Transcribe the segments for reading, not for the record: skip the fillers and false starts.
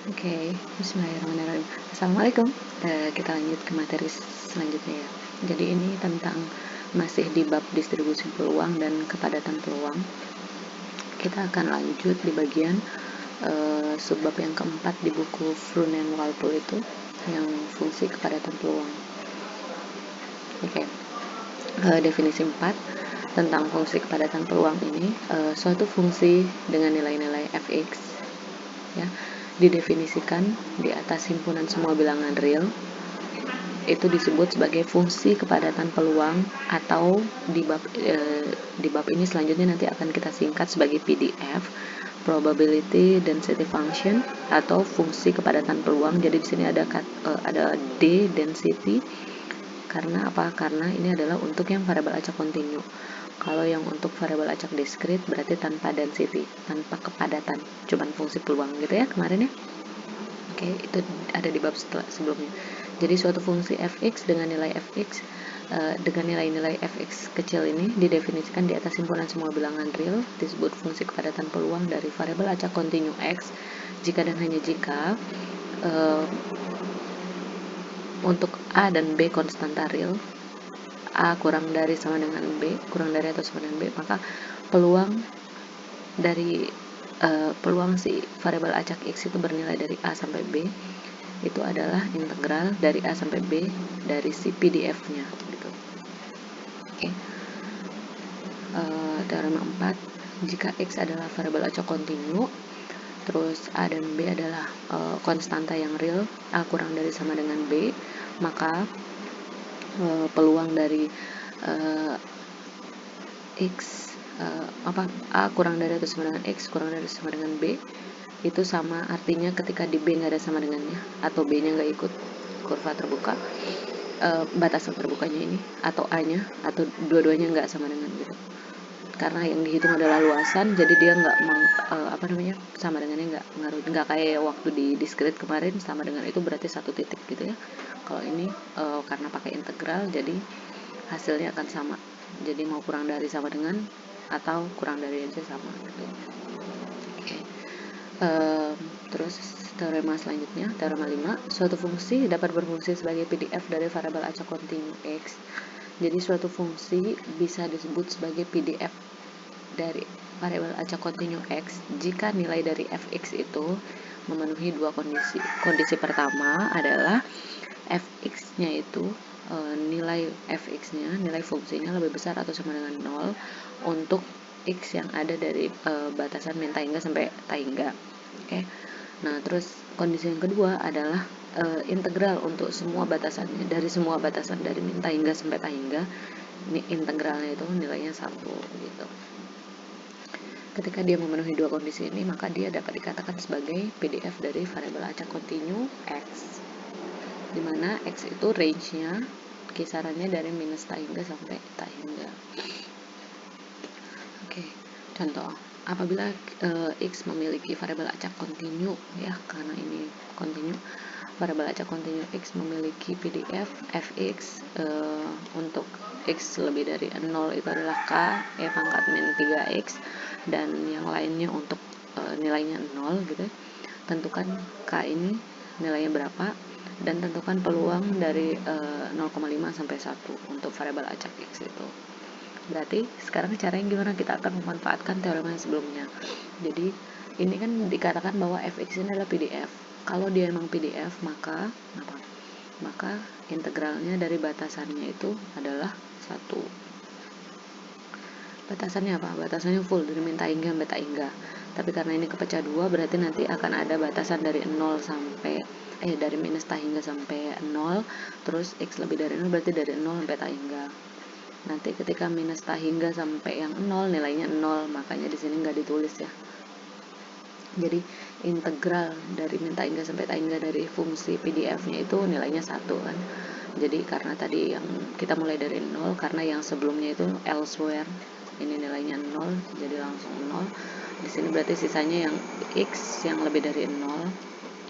Oke, bismillahirrahmanirrahim. Assalamualaikum. Kita lanjut ke materi selanjutnya ya. Jadi ini tentang masih di bab distribusi peluang dan kepadatan peluang. Kita akan lanjut di bagian subbab yang keempat di buku Froon and Walpole itu, yang fungsi kepadatan peluang. Oke, definisi 4 tentang fungsi kepadatan peluang ini, suatu fungsi dengan nilai-nilai fx ya didefinisikan di atas himpunan semua bilangan real itu disebut sebagai fungsi kepadatan peluang, atau di bab ini selanjutnya nanti akan kita singkat sebagai PDF, probability density function, atau fungsi kepadatan peluang. Jadi di sini ada D density. Karena apa? Karena ini adalah untuk yang variabel acak kontinu. Kalau yang untuk variabel acak diskrit berarti tanpa density, tanpa kepadatan, cuman fungsi peluang gitu ya kemarin ya. Oke, itu ada di bab sebelumnya. Jadi suatu fungsi fx dengan nilai fx dengan nilai-nilai fx kecil ini didefinisikan di atas himpunan semua bilangan real disebut fungsi kepadatan peluang dari variabel acak kontinu x jika dan hanya jika untuk a dan b konstanta real, a kurang dari sama dengan b, kurang dari atau sama dengan b, maka peluang dari peluang si variabel acak x itu bernilai dari a sampai b itu adalah integral dari a sampai b dari si PDF-nya gitu. Oke. Teorema 4, jika x adalah variabel acak kontinu, terus a dan b adalah konstanta yang real, a kurang dari sama dengan b, maka peluang dari x a kurang dari atau sama dengan x kurang dari sama dengan b itu sama, artinya ketika di b nggak ada sama dengannya atau b nya nggak ikut kurva terbuka, batasan terbukanya ini, atau a nya, atau dua-duanya nggak sama dengan gitu, karena yang dihitung adalah luasan, jadi dia nggak sama dengannya nggak kayak waktu di diskrit kemarin sama dengan itu berarti satu titik gitu ya. Kalau ini karena pakai integral jadi hasilnya akan sama, jadi mau kurang dari sama dengan atau kurang dari aja sama gitu. Oke. Terus teorema selanjutnya, teorema 5, suatu fungsi dapat berfungsi sebagai PDF dari variabel acak kontinu x. Jadi suatu fungsi bisa disebut sebagai PDF dari variabel acak kontinu x jika nilai dari fx itu memenuhi dua kondisi. Kondisi pertama adalah fx-nya itu nilai fx-nya, nilai fungsinya lebih besar atau sama dengan 0 untuk x yang ada dari batasan min tahingga sampai tahingga. Oke. Nah, terus kondisi yang kedua adalah integral untuk semua batasannya, dari semua batasan dari min tahingga sampai tahingga. Ini integralnya itu nilainya 1 gitu. Ketika dia memenuhi dua kondisi ini, maka dia dapat dikatakan sebagai PDF dari variabel acak kontinu x, di mana x itu range-nya kisarannya dari minus tahingga sampai tahingga. Oke, contoh, apabila x memiliki variabel acak kontinu ya, karena ini kontinu, variabel acak kontinu x memiliki PDF fx untuk x lebih dari 0 itu adalah k e pangkat min 3x, dan yang lainnya untuk nilainya 0 gitu. Tentukan k ini nilainya berapa dan tentukan peluang dari 0,5 sampai 1 untuk variabel acak x itu. Berarti sekarang caranya gimana? Kita akan memanfaatkan teorema yang sebelumnya. Jadi ini kan dikatakan bahwa fx ini adalah PDF. Kalau dia memang PDF, maka integralnya dari batasannya itu adalah 1. Batasannya apa? Batasannya full dari min tahingga sampai tahingga. Tapi karena ini kepecah 2, berarti nanti akan ada batasan dari 0 sampai dari minus tahingga sampai 0, terus x lebih dari 0 berarti dari 0 sampai tahingga. Nanti ketika minus tahingga sampai yang 0 nilainya 0, makanya di sini nggak ditulis ya. Jadi integral dari min tahingga sampai tahingga dari fungsi PDF-nya itu nilainya 1 kan. Jadi karena tadi yang kita mulai dari 0, karena yang sebelumnya itu elsewhere, ini nilainya 0, jadi langsung 0. Di sini berarti sisanya yang x yang lebih dari 0.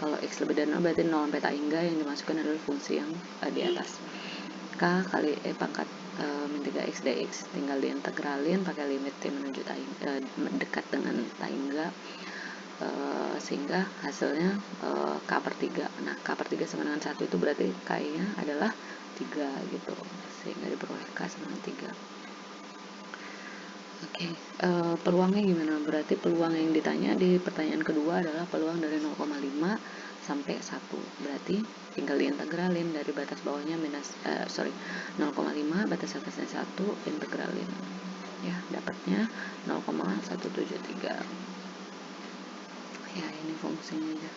Kalau x lebih dari 0 berarti 0 sampai tahingga, yang dimasukkan adalah fungsi yang di atas. K kali E pangkat min 3x dx, tinggal diintegralin pakai limit T menuju dekat dengan tahingga sehingga hasilnya K per 3. Nah, K per 3 sama dengan 1 itu berarti K-nya adalah 3 gitu, sehingga diperoleh K sama dengan 3. Oke, peluangnya gimana? Berarti peluang yang ditanya di pertanyaan kedua adalah peluang dari 0,5 sampai 1. Berarti tinggal diintegralin dari batas bawahnya 0,5, batas atasnya 1, integralin. Ya, dapatnya 0,173. Ya, ini fungsinya aja.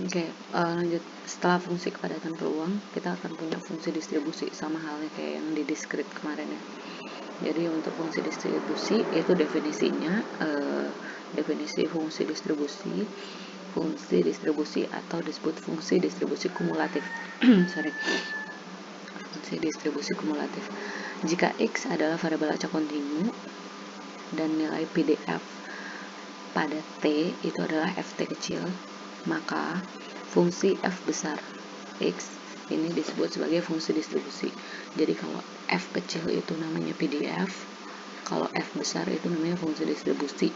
Oke, lanjut. Setelah fungsi kepadatan peluang, kita akan punya fungsi distribusi, sama halnya kayak yang di diskrit kemarin ya. Jadi untuk fungsi distribusi itu definisinya, definisi fungsi distribusi atau disebut fungsi distribusi kumulatif. Fungsi distribusi kumulatif. Jika X adalah variabel acak kontinu dan nilai PDF pada T itu adalah Ft kecil, maka fungsi F besar X ini disebut sebagai fungsi distribusi. Jadi kalau F kecil itu namanya PDF, kalau F besar itu namanya fungsi distribusi.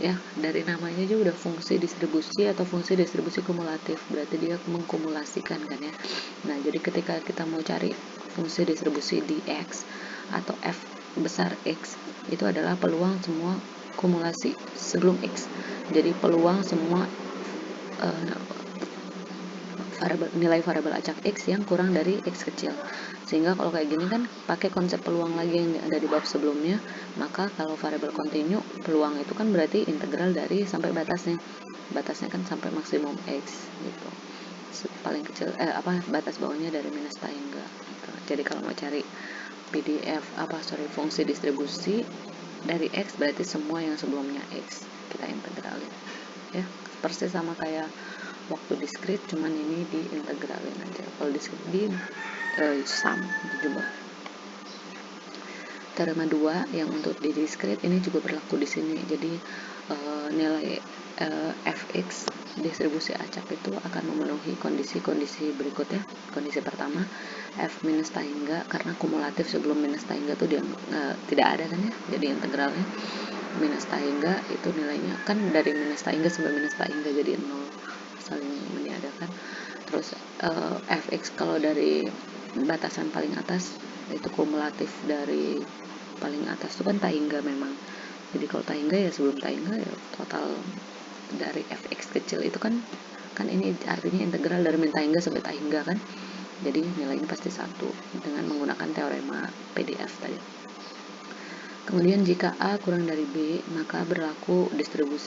Ya, dari namanya aja udah fungsi distribusi atau fungsi distribusi kumulatif, berarti dia mengkumulasikan kan ya. Nah, jadi ketika kita mau cari fungsi distribusi di X atau F besar X, itu adalah peluang semua kumulasi sebelum X. Jadi peluang semua nilai variabel acak X yang kurang dari X kecil. Sehingga kalau kayak gini kan pakai konsep peluang lagi yang ada di bab sebelumnya, maka kalau variabel kontinu peluang itu kan berarti integral dari sampai batasnya. Batasnya kan sampai maksimum X gitu. Paling kecil batas bawahnya dari minus hingga gitu. Jadi kalau mau cari fungsi distribusi dari X berarti semua yang sebelumnya X kita integralin. Ya, persis sama kayak waktu diskrit, cuman ini diintegralin aja. Kalau diskrit di sum dijumlah. Teorema 2 yang untuk di diskrit ini juga berlaku di sini. Jadi nilai fx distribusi acak itu akan memenuhi kondisi-kondisi berikutnya. Kondisi pertama, f minus tahingga, karena kumulatif sebelum minus tahingga itu dia tidak ada kan ya. Jadi integralnya minus tahingga itu nilainya kan dari minus tahingga sampai minus tahingga jadi 0, saling meniadakan. Terus fx kalau dari batasan paling atas itu kumulatif dari paling atas itu kan tahingga memang. Jadi kalau tahingga ya sebelum tahingga ya total dari fx kecil itu kan ini artinya integral dari min tahingga sampai tahingga kan. Jadi nilainya pasti 1 dengan menggunakan teorema PDF tadi. Kemudian jika A kurang dari B, maka berlaku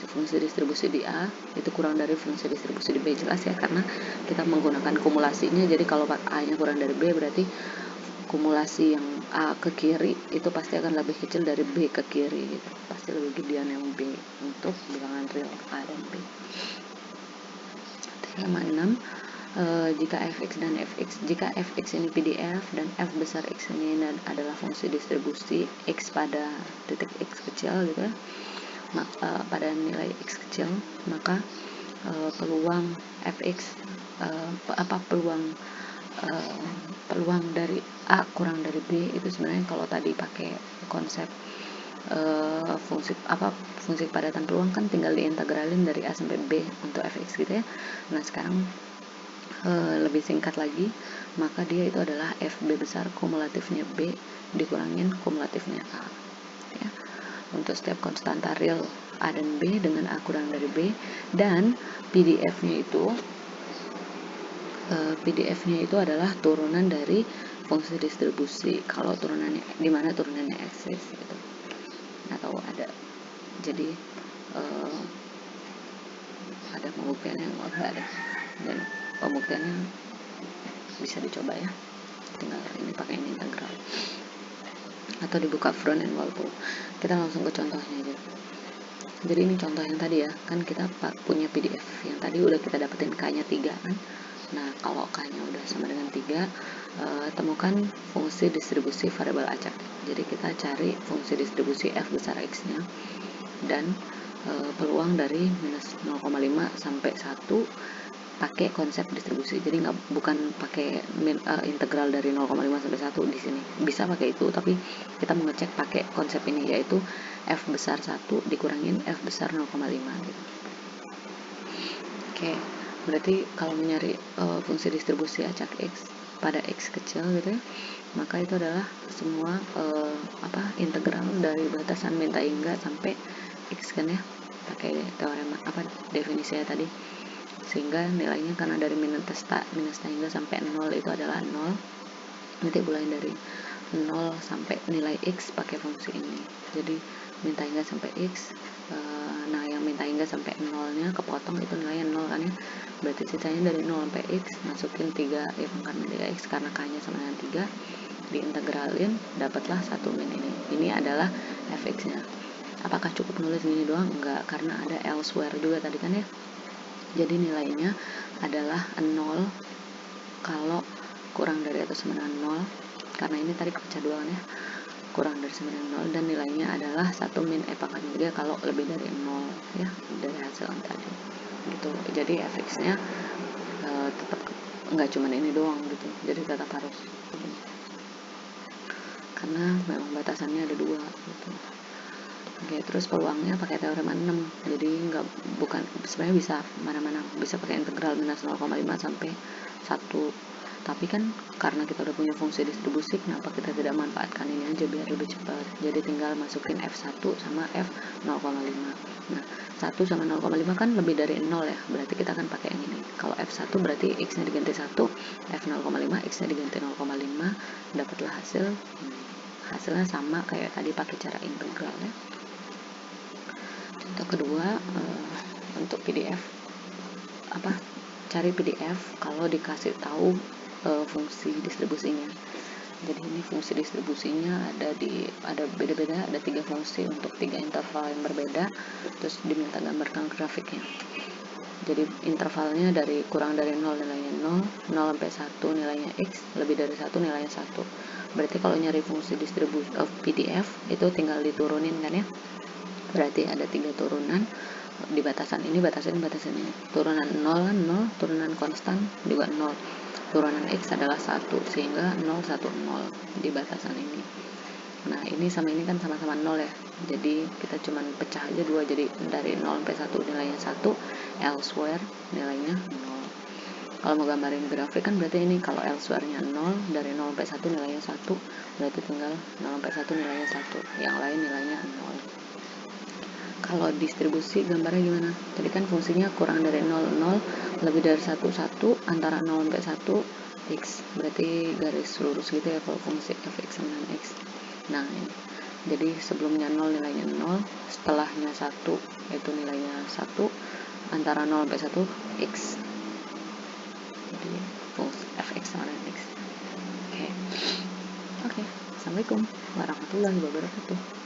fungsi distribusi di A itu kurang dari fungsi distribusi di B. Jelas ya, karena kita menggunakan kumulasinya. Jadi kalau A-nya kurang dari B, berarti kumulasi yang A ke kiri itu pasti akan lebih kecil dari B ke kiri gitu. Pasti lebih gedean yang B untuk bilangan real A dan B. Teorema 6, jika fx ini PDF dan f besar x ini adalah fungsi distribusi x pada titik x kecil gitu ya, pada nilai x kecil, maka peluang fx peluang dari A kurang dari B itu sebenarnya kalau tadi pakai konsep fungsi kepadatan peluang kan tinggal diintegralin dari A sampai B untuk fx gitu ya. Nah, sekarang lebih singkat lagi, maka dia itu adalah FB besar kumulatifnya B dikurangin kumulatifnya A ya. Untuk setiap konstanta real A dan B dengan A kurang dari B, dan PDF-nya itu adalah turunan dari fungsi distribusi. Kalau turunannya di mana turunannya eksis gitu atau ada, jadi ada pembuktiannya enggak ada, dan pembuktiannya bisa dicoba ya, tinggal ini pakai ini integral atau dibuka front and wallpool. Kita langsung ke contohnya aja. Jadi ini contoh yang tadi ya, kan kita punya PDF yang tadi udah kita dapetin K-nya 3 kan. Nah, kalau K-nya udah sama dengan 3, temukan fungsi distribusi variabel acak. Jadi kita cari fungsi distribusi f besar x-nya dan peluang dari minus 0,5 sampai 1 pakai konsep distribusi. Jadi bukan pakai integral dari 0,5 sampai 1 di sini. Bisa pakai itu, tapi kita mau ngecek pakai konsep ini, yaitu f besar 1 dikurangin f besar 0,5 gitu. Oke, berarti kalau mencari fungsi distribusi acak X pada X kecil gitu ya, maka itu adalah semua integral dari batasan min tak hingga sampai X kan ya, pakai teorema definisinya tadi, sehingga nilainya karena dari minus tak hingga sampai 0 itu adalah 0. Nanti mulai dari 0 sampai nilai X pakai fungsi ini. Jadi min tak hingga sampai X, nah yang min tak hingga sampai 0-nya kepotong itu nilainya 0 kan ya, berarti sisanya dari 0 sampai X masukin 3 ya pangkat min 3X karena K-nya sama dengan 3, diintegralin dapatlah 1 min ini. Ini adalah fx-nya. Apakah cukup nulis gini doang? Enggak, karena ada elsewhere juga tadi kan ya. Jadi nilainya adalah 0 kalau kurang dari atau sama dengan 0, karena ini tadi pecah dua kan ya, kurang dari sama dengan 0, dan nilainya adalah 1 min pangkat min 3 kalau lebih dari 0 ya, dari hasil yang tadi gitu. Jadi fx-nya tetap nggak cuma ini doang gitu, jadi tetap harus begini. Karena memang batasannya ada 2 gitu. Oke, terus peluangnya pakai teorema 6. Jadi bukan sebenarnya bisa mana-mana, bisa pakai integral minus 0,5 sampai 1. Tapi kan karena kita udah punya fungsi distribusi, kenapa kita tidak manfaatkan ini aja biar lebih cepat. Jadi tinggal masukin F1 sama F 0,5. Nah, 1 sama 0,5 kan lebih dari 0 ya, berarti kita akan pakai yang ini. Kalau F1 berarti X-nya diganti 1, F 0,5 X-nya diganti 0,5, dapatlah hasil ini. Hasilnya sama kayak tadi pakai cara integral ya. Untuk kedua, untuk PDF cari PDF kalau dikasih tahu fungsi distribusinya. Jadi ini fungsi distribusinya ada beda-beda, ada 3 fungsi untuk 3 interval yang berbeda, terus diminta gambarkan grafiknya. Jadi intervalnya kurang dari 0 nilainya 0, 0 sampai 1 nilainya X, lebih dari 1 nilainya 1. Berarti kalau nyari fungsi distribusi PDF itu tinggal diturunin kan ya. Berarti ada 3 turunan di batasan ini, batasan ini. Turunan 0 kan 0, turunan konstan juga 0. Turunan X adalah 1, sehingga 0, 1, 0 di batasan ini. Nah, ini sama ini kan sama-sama 0 ya. Jadi kita cuman pecah aja 2, jadi dari 0 sampai 1 nilainya 1, elsewhere nilainya 0. Kalau mau gambarin grafik kan berarti ini kalau elsewhere-nya 0, dari 0 sampai 1 nilainya 1, berarti tinggal 0 sampai 1 nilainya 1, yang lain nilainya 0. Kalau distribusi gambarnya gimana? Tadi kan fungsinya kurang dari 0, 0, lebih dari 1, 1, antara 0 sampai 1, X. Berarti garis lurus gitu ya kalau fungsi fx sama dengan X. Nah, ini. Jadi sebelumnya 0 nilainya 0, setelahnya 1 itu nilainya 1, antara 0 sampai 1, X. Jadi fungsi fx sama dengan X. Oke. Assalamualaikum warahmatullahi wabarakatuh.